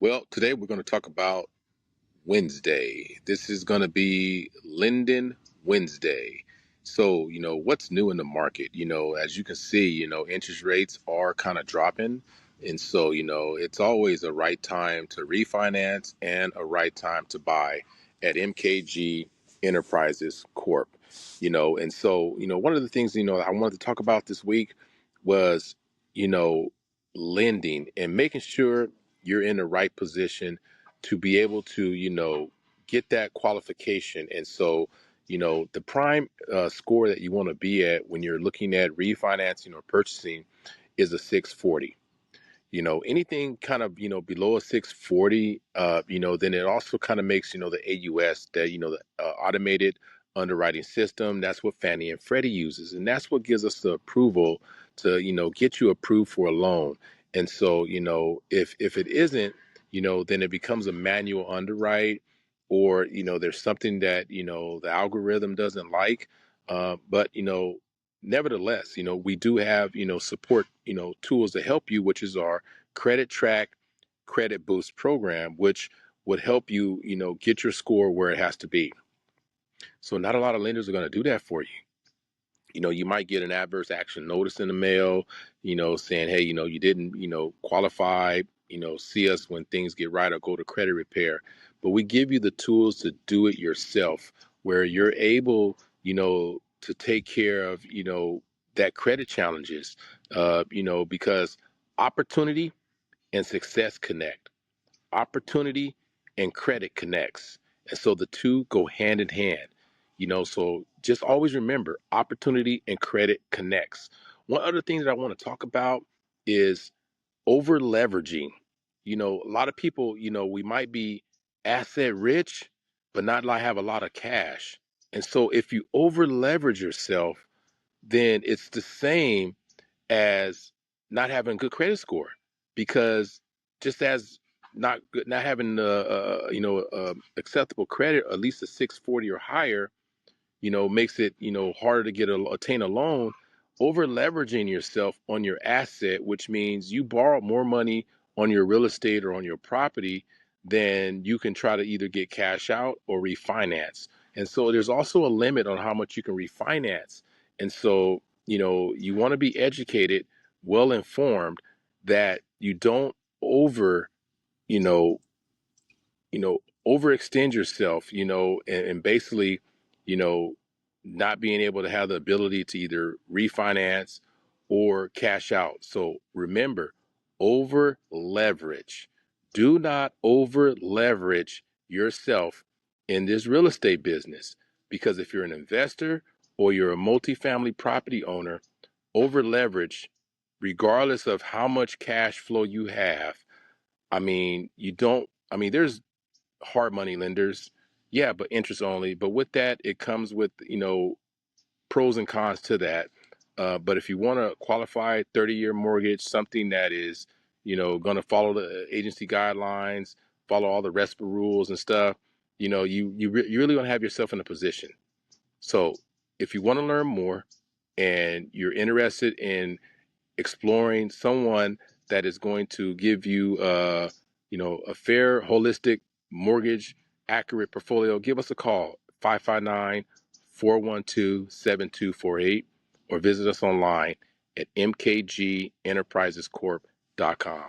Well, today we're going to talk about Wednesday. This is going to be Linden Wednesday. So, what's new in the market? As you can see, interest rates are kind of dropping. And so, it's always a right time to refinance and a right time to buy at MKG Enterprises Corp. And so, one of the things, I wanted to talk about this week was, you know, lending and making sure you're in the right position to be able to, get that qualification. And so, the prime score that you want to be at when you're looking at refinancing or purchasing is a 640. Anything kind of, below a 640, then it also kind of makes, the AUS, that, the automated underwriting system. That's what Fannie and Freddie uses. And that's what gives us the approval to, get you approved for a loan. And so, if it isn't, then it becomes a manual underwrite, or, there's something that, the algorithm doesn't like. But, nevertheless, we do have, support, tools to help you, which is our Credit Track Credit Boost program, which would help you, get your score where it has to be. So not a lot of lenders are going to do that for you. You might get an adverse action notice in the mail, saying, hey, you didn't, qualify, see us when things get right, or go to credit repair. But we give you the tools to do it yourself, where you're able, to take care of, that credit challenges, because opportunity and success connect. Opportunity and credit connects. And so the two go hand in hand. So just always remember, opportunity and credit connects. One other thing that I want to talk about is over leveraging. A lot of people, we might be asset rich, but not like have a lot of cash. And so if you over leverage yourself, then it's the same as not having a good credit score, because just as not having acceptable credit, at least a 640 or higher, makes it, harder to attain a loan. Over leveraging yourself on your asset, which means you borrow more money on your real estate or on your property than you can try to either get cash out or refinance. And so there's also a limit on how much you can refinance. And so, you want to be educated, well informed, that you don't over, you know, overextend yourself, and basically, you know, not being able to have the ability to either refinance or cash out. So remember, over leverage. Do not over leverage yourself in this real estate business, because if you're an investor or you're a multifamily property owner, over leverage, regardless of how much cash flow you have. There's hard money lenders, yeah, but interest only. But with that, it comes with, pros and cons to that. But if you want a qualified 30-year mortgage, something that is, going to follow the agency guidelines, follow all the RESPA rules and stuff, you really want to have yourself in a position. So if you want to learn more and you're interested in exploring someone that is going to give you, a fair, holistic, mortgage accurate portfolio, give us a call, 559-412-7248, or visit us online at mkgenterprisescorp.com.